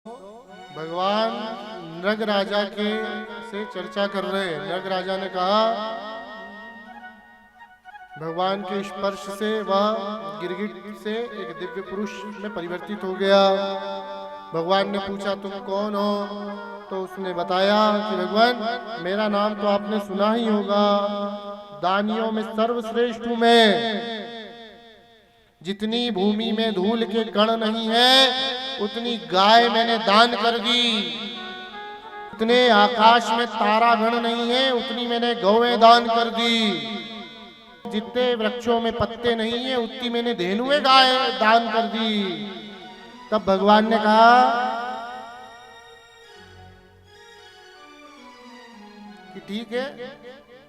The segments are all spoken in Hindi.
भगवान नृग राजा के से चर्चा कर रहे हैं। नृग राजा ने कहा भगवान के स्पर्श से वह गिरगिट से एक दिव्य पुरुष में परिवर्तित हो गया। भगवान ने पूछा तुम कौन हो? तो उसने बताया कि भगवान मेरा नाम तो आपने सुना ही होगा, दानियों में सर्वश्रेष्ठ हूं मैं। जितनी भूमि में धूल के कण नहीं है उतनी गाय मैंने दान कर दी। उतने आकाश में तारागण नहीं है उतनी मैंने गौएं दान कर दी। जितने वृक्षों में पत्ते नहीं है उतनी मैंने धेनुएं गाय दान कर दी। तब भगवान ने कहा कि ठीक है,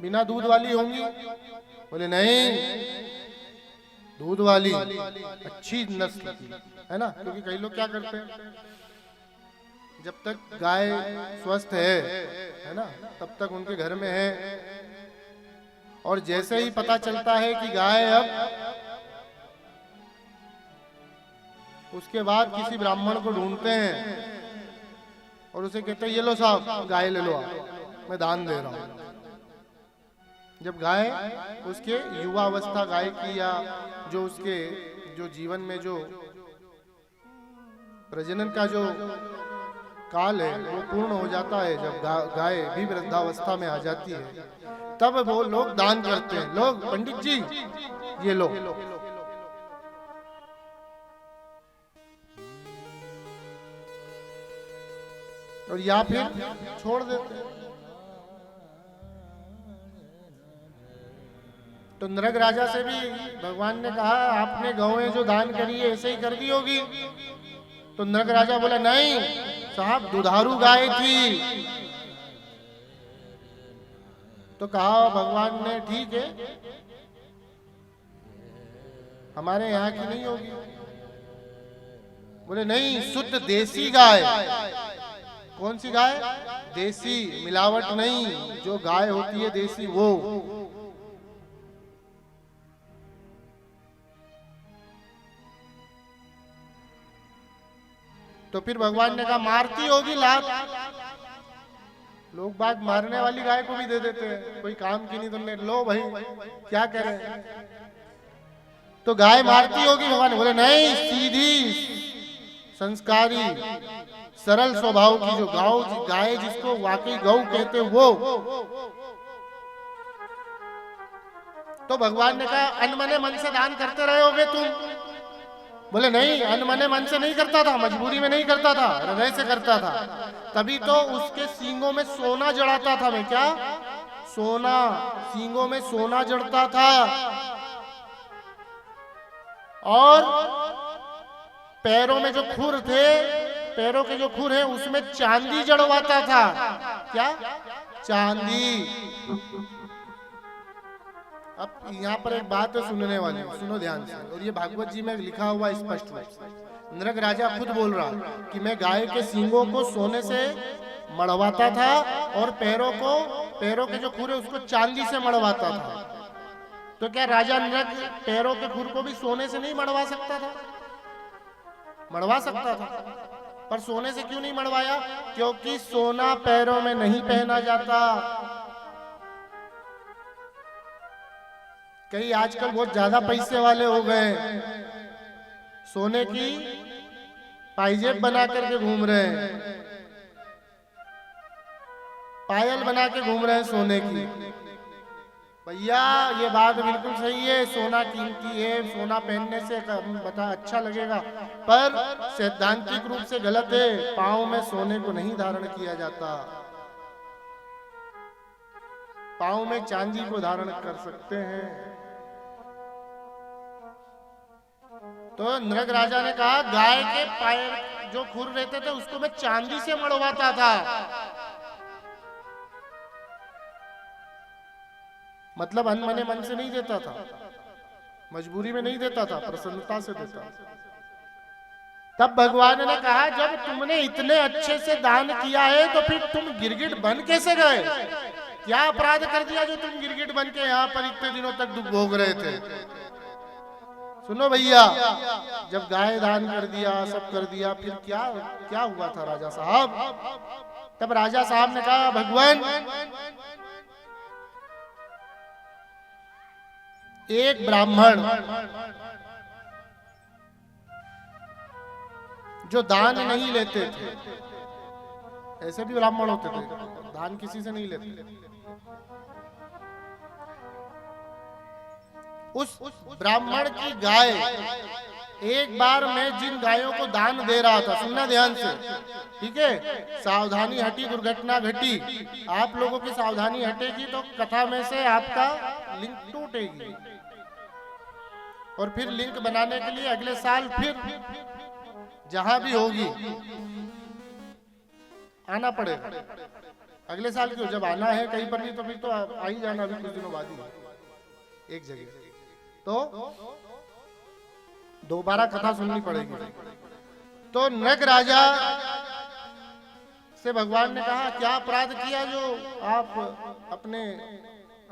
बिना दूध वाली होंगी? बोले नहीं, दूध वाली अच्छी नस्ल की है ना। क्योंकि कई लोग क्या करते हैं, जब तक गाय स्वस्थ है ना, तब तक उनके घर में है, और जैसे ही पता चलता है कि गाय अब, उसके बाद किसी ब्राह्मण को ढूंढते हैं और उसे कहते हैं ये लो साहब गाय ले लो आप, मैं दान दे रहा हूं। जब गाय उसके युवा अवस्था गाय की, या जो उसके जो जीवन में जो प्रजनन का जो काल है वो पूर्ण हो जाता है, जब गाय भी वृद्धावस्था में आ जाती है, तब वो लोग दान करते हैं। लोग पंडित जी ये लो। और या फिर छोड़ देते हैं। तो नृग राजा से भी भगवान ने कहा आपने गौएं जो दान करी है ऐसे ही कर दी होगी। तो नृग राजा बोला नहीं साहब, दुधारू गाय थी। तो कहा भगवान ने ठीक है, हमारे यहाँ की नहीं होगी। बोले नहीं, शुद्ध देसी गाय। कौन सी गाय? देसी, मिलावट नहीं, जो गाय होती है देसी वो। तो फिर भगवान ने कहा मारती होगी लात। लोग बात मारने वाली गाय को भी दे देते हैं, कोई काम की नहीं, तुमने लो भाई क्या कह रहे हैं। तो गाय मारती होगी। भगवान बोले नहीं, सीधी संस्कारी सरल स्वभाव की जो गाय जिसको वाकई गौ कहते वो। तो भगवान ने कहा अनमने मन से दान करते रहे होगे तुम? बोले नहीं, अनमने मन से नहीं करता था, मजबूरी में नहीं करता था, हृदय से करता था। तभी तो उसके सींगों में सोना जड़ाता था मैं। क्या? सोना, सींगों में सोना जड़ता था, और पैरों में जो खुर थे, पैरों के जो खुर है उसमें चांदी जड़वाता था। क्या? चांदी। अब यहाँ पर एक बात है सुनने वाली, सुनो ध्यान से, और ये भागवत जी में लिखा हुआ स्पष्ट रूप से। नृग राजा खुद बोल रहा कि मैं गाय के सींगों को सोने से मड़वाता था, और पैरों के जो खुर है उसको चांदी से मड़वाता था। तो क्या राजा नृग पैरों के खुर को भी सोने से नहीं मड़वा सकता था? मड़वा सकता था, पर सोने से क्यों नहीं मड़वाया? क्योंकि सोना पैरों में नहीं पहना जाता। कई आजकल बहुत ज्यादा पैसे वाले हो गए, सोने की पायजेब बना करके घूम रहे हैं, पायल बना के घूम रहे हैं सोने की। भैया ये बात बिल्कुल सही है, सोना कीमती है, सोना पहनने से बता अच्छा लगेगा, पर सैद्धांतिक रूप से गलत है। पांव में सोने को नहीं धारण किया जाता, पांव में चांदी को धारण कर सकते हैं। तो नृग राजा ने कहा गाय के पैर जो खुर रहते थे उसको मैं चांदी से मड़वाता था। मतलब अनमने मन से नहीं देता था, मजबूरी में नहीं देता था, प्रसन्नता से देता। तब भगवान ने कहा जब तुमने इतने अच्छे से दान किया है तो फिर तुम गिरगिट बन कैसे गए? क्या अपराध कर दिया जो तुम गिरगिट बन के यहाँ पर इतने दिनों तक दुख भोग रहे थे? सुनो भैया, जब गाय दान कर दिया, सब कर दिया, फिर क्या क्या हुआ था राजा साहब? तब राजा साहब ने कहा, भगवान एक ब्राह्मण जो दान नहीं लेते थे, ऐसे भी ब्राह्मण होते थे, दान किसी से नहीं लेते, उस ब्राह्मण की गाय, एक बार मैं जिन गायों को दान दे रहा था, सुनना ध्यान से, ठीक है, सावधानी हटी दुर्घटना घटी, आप लोगों की सावधानी हटेगी तो कथा में से आपका लिंक टूटेगी, और फिर लिंक बनाने के लिए अगले साल फिर जहां भी होगी आना पड़ेगा। अगले साल क्यों, जब आना है कहीं पर भी तो फिर तो आ ही जाना, अभी कुछ दिनों बाद ही एक जगह, तो दोबारा कथा सुननी पड़ेगी। तो नग राजा से भगवान ने कहा, क्या अपराध किया जो आप अपने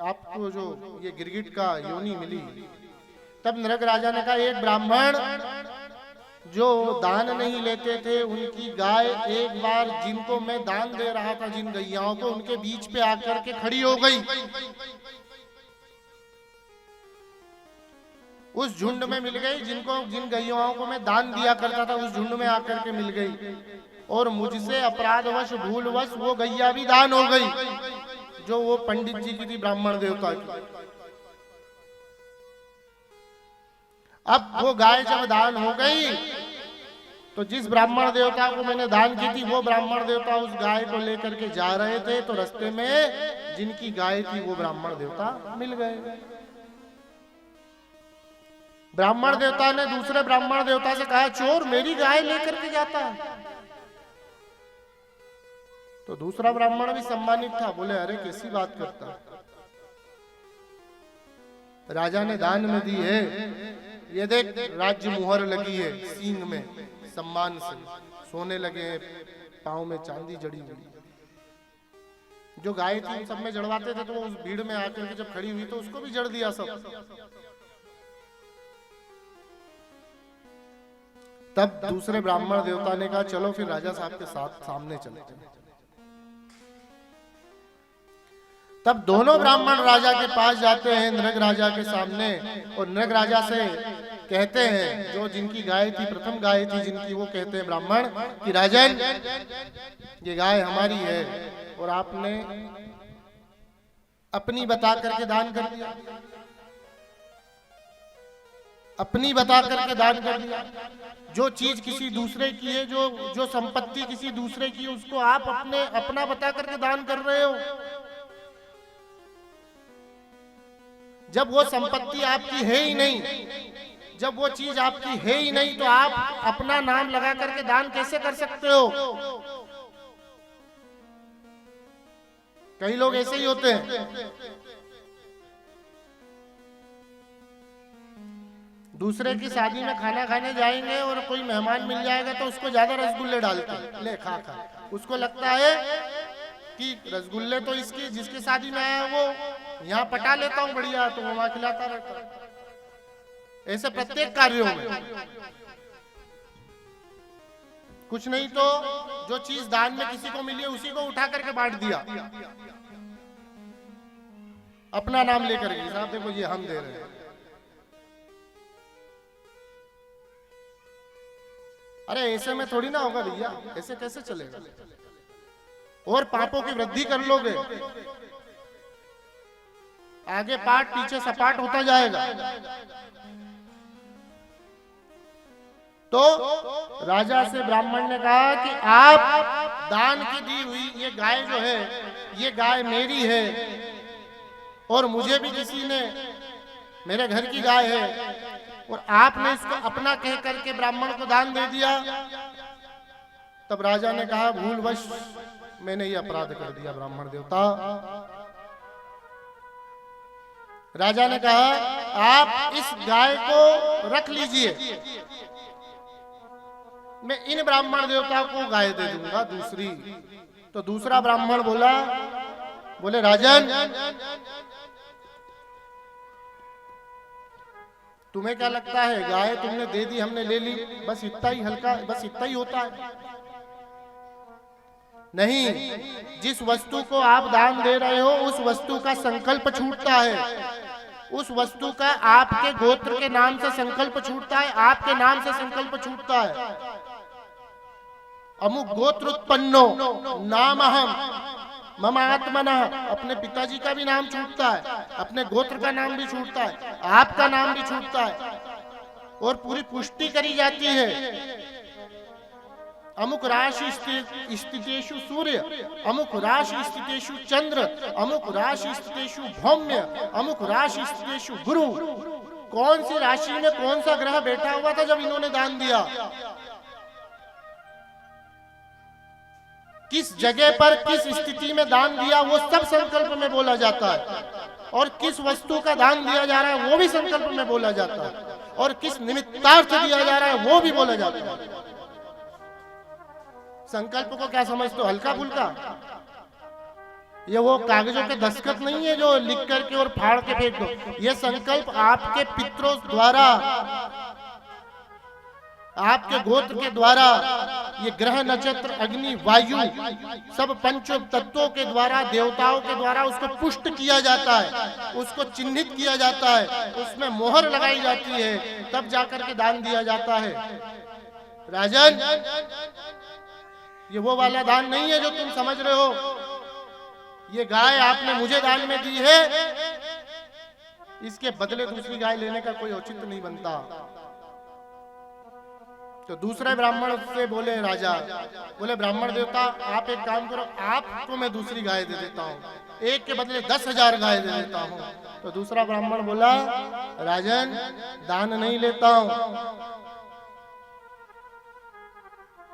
आपको जो ये गिरगिट का योनि मिली? तब नरक राजा ने कहा, एक ब्राह्मण जो दान नहीं लेते थे, उनकी गाय एक बार जिनको मैं दान दे रहा था, जिन गैयाओं को, उनके बीच पे आकर के खड़ी हो गई, उस झुंड में मिल गई, जिन गैयाओं को मैं दान दिया करता था उस झुंड में आकर के मिल गई, और मुझसे अपराधवश भूलवश वो गैया भी दान हो गई जो वो पंडित जी की थी, ब्राह्मण देवता की। अब वो गाय जब दान हो गई तो जिस ब्राह्मण देवता को मैंने दान की थी, वो ब्राह्मण देवता उस गाय को लेकर के जा रहे थे, तो रास्ते में जिनकी गाय थी वो ब्राह्मण देवता मिल गए। ब्राह्मण देवता ने दूसरे ब्राह्मण देवता से कहा, चोर मेरी गाय लेकर के जाता है। तो दूसरा ब्राह्मण भी सम्मानित था, बोले अरे कैसी बात करता, राजा ने दान में दी है, ये देख राज्य मुहर लगी है सींग में, सम्मान से सोने लगे हैं, पांव में चांदी जड़ी हुई। जो गाय थी सब में जड़वाते थे, तो वो उस भीड़ में आकर के जब खड़ी हुई तो उसको भी जड़ दिया सब। तब दूसरे ब्राह्मण देवता ने कहा, चलो फिर राजा साहब के साथ सामने चलते हैं। तब दोनों ब्राह्मण राजा के पास जाते हैं, नृग राजा के सामने, और नृग राजा से कहते हैं, जो जिनकी गाय थी, प्रथम गाय थी जिनकी, वो कहते हैं ब्राह्मण कि राजन ये गाय हमारी है और आपने अपनी बता करके दान कर दिया, अपनी बता करके दान कर दिया। जो चीज किसी दूसरे की है, जो संपत्ति किसी दूसरे की है, उसको आप अपना बता करके दान कर रहे हो। जब वो संपत्ति आपकी है ही नहीं, जब वो चीज आपकी है ही नहीं, तो आप अपना नाम लगा करके दान कैसे कर सकते हो? कई लोग ऐसे ही होते हैं, दूसरे की शादी में खाना खाने जाएंगे और कोई मेहमान मिल जाएगा तो उसको ज्यादा रसगुल्ले डालते हैं, ले खा खा। उसको लगता है कि रसगुल्ले तो इसकी जिसकी शादी में आया वो यहाँ पटा लेता हूँ बढ़िया, तो वो वहां खिलाता रहता है। ऐसे प्रत्येक कार्यों में कुछ नहीं तो जो चीज दान में किसी को मिली है उसी को उठा करके बांट दिया, अपना नाम लेकर के, साहब देखो ये हम दे रहे हैं। अरे ऐसे में थोड़ी ना होगा भैया, ऐसे कैसे चलेगा? और पापों की वृद्धि कर लोगे, आगे पाठ पीछे सपाट होता जाएगा। तो राजा से ब्राह्मण ने कहा कि आप दान की दी हुई ये गाय जो है, ये गाय मेरी है और मुझे भी किसी ने, मेरे घर की गाय है, और आपने इसको अपना कह करके ब्राह्मण को दान दे दिया। तब राजा ने कहा, भूलवश मैंने ये अपराध कर दिया ब्राह्मण देवता। राजा ने कहा, आप इस गाय को रख लीजिए, मैं इन ब्राह्मण देवता को गाय दे दूंगा दूसरी। तो दूसरा ब्राह्मण बोले राजन तुम्हें क्या लगता है गाय तुमने दे दी, हमने ले ली, बस इतना ही हल्का, बस इतना ही होता है? नहीं, जिस वस्तु को आप दान दे रहे हो उस वस्तु का संकल्प छूटता है, उस वस्तु का आपके गोत्र के नाम से संकल्प छूटता है, आपके नाम से संकल्प छूटता है। अमुक गोत्र उत्पन्नो नाम अहम मम आत्मना, अपने पिताजी का भी नाम छूटता है, अपने गोत्र का नाम भी छूटता है, आपका नाम भी छूटता है, और पूरी पुष्टि करी जाती है। अमुक राशि स्थितेषु सूर्य, अमुक राशि स्थितेषु चंद्र, अमुक राशि स्थितेषु भौम्य, अमुक राशि स्थितेषु गुरु। कौन सी राशि में कौन सा ग्रह बैठा हुआ था जब इन्होंने दान दिया, किस जगह पर किस स्थिति में दान दिया, वो सब संकल्प में बोला जाता है। और किस वस्तु का दान दिया जा रहा है वो भी संकल्प में बोला जाता है, और किस निमित्तार्थ दिया जा रहा है वो भी बोला जाता है। संकल्प को क्या समझते हो, हल्का फुल्का? ये वो कागजों के दस्तखत नहीं है जो लिख करके और फाड़ के फेंक दो। ये संकल्प आपके पितरों द्वारा, आपके गोत्र के द्वारा, ये ग्रह नक्षत्र अग्नि वायु सब पंच तत्वों के द्वारा, देवताओं के द्वारा उसको पुष्ट किया जाता है, उसको चिन्हित किया जाता है, उसमें मोहर लगाई जाती है, तब जाकर के दान दिया जाता है। राजन, ये वो वाला दान नहीं है जो तुम समझ रहे हो। ये गाय आपने मुझे दान में दी है, इसके बदले दूसरी गाय लेने का कोई औचित्य नहीं बनता। तो दूसरे ब्राह्मण से बोले राजा, बोले ब्राह्मण देवता आप एक काम करो, आपको मैं दूसरी गाय दे देता हूँ, एक के बदले 10,000 गाय दे देता हूँ। तो दूसरा ब्राह्मण बोला राजन दान नहीं लेता हूँ,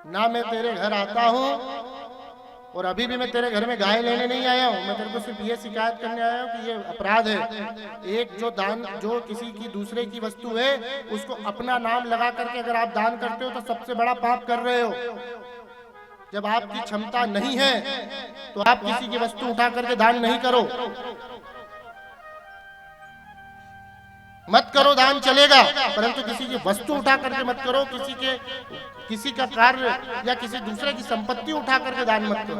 ना मैं तेरे घर आता हूँ, और अभी भी मैं तेरे घर में गाय लेने नहीं आया हूँ। मैं तेरे को सिर्फ ये शिकायत करने आया हूँ कि ये अपराध है। एक जो किसी की दूसरे की वस्तु है उसको अपना नाम लगा करके अगर आप दान करते हो तो सबसे बड़ा पाप कर रहे हो। जब आपकी क्षमता नहीं है तो आप किसी की वस्तु उठा करके दान नहीं करो, मत करो, दान चलेगा, परंतु किसी की वस्तु उठा करके मत करो, किसी का कार्य या किसी दूसरे की संपत्ति उठा करके दान मत करो।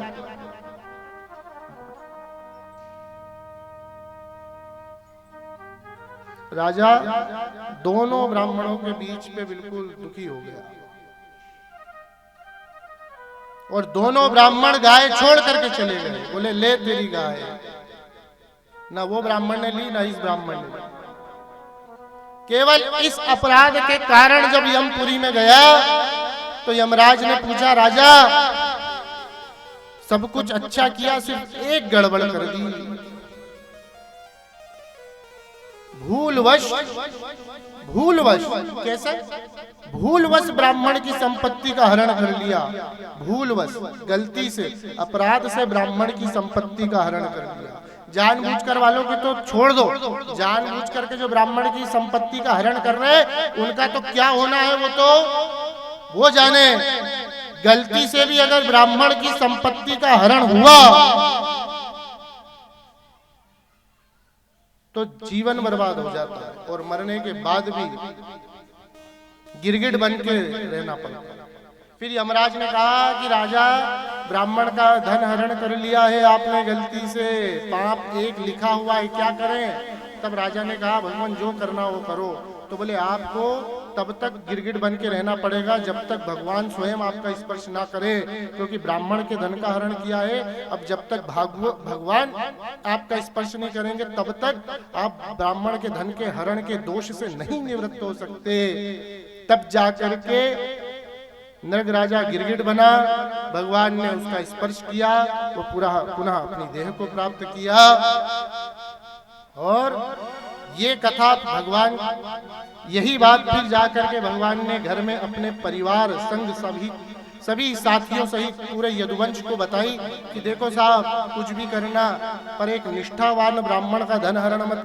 राजा दोनों ब्राह्मणों के बीच पे बिल्कुल दुखी हो गया, और दोनों ब्राह्मण गाय छोड़ करके चले गए। बोले ले तेरी गाय। ना वो ब्राह्मण ने ली, ना इस ब्राह्मण ने। केवल इस अपराध के कारण जब यमपुरी में गया तो यमराज ने पूछा राजा सब कुछ अच्छा किया, सिर्फ एक गड़बड़ कर दी, भूलवश। कैसे? भूलवश ब्राह्मण की संपत्ति का हरण कर लिया, भूलवश, गलती से, अपराध से ब्राह्मण की संपत्ति का हरण कर लिया। जानबूझकर वालों की तो छोड़ दो, जानबूझ करके जो ब्राह्मण की संपत्ति का हरण कर रहे हैं उनका तो क्या होना है वो जाने। गलती से भी अगर ब्राह्मण की संपत्ति का हरण हुआ तो जीवन बर्बाद हो जाता है, और मरने के बाद भी गिरगिट बन के रहना पड़ता है। फिर यमराज ने कहा कि राजा ब्राह्मण का धन हरण कर लिया है आपने गलती से, पाप एक लिखा हुआ है, क्या करें? तब राजा ने कहा भगवान जो करना वो करो। तो बोले आपको तब तक गिरगिट बन के रहना पड़ेगा जब तक भगवान स्वयं आपका स्पर्श ना करे, क्योंकि ब्राह्मण के धन का हरण किया है। अब जब तक भगवान आपका स्पर्श नहीं करेंगे तब तक आप ब्राह्मण के धन के हरण के दोष से नहीं निवृत्त हो सकते। तब जाकर के नृग राजा गिरगिट बना, भगवान ने उसका स्पर्श किया, वो पुनः अपनी देह को प्राप्त किया। और ये कथा भगवान, यही बात फिर जाकर के भगवान ने घर में अपने परिवार संग सभी साथियों सहित पूरे यदुवंश को बताई कि देखो साहब कुछ भी करना पर एक निष्ठावान ब्राह्मण का धन हरण मत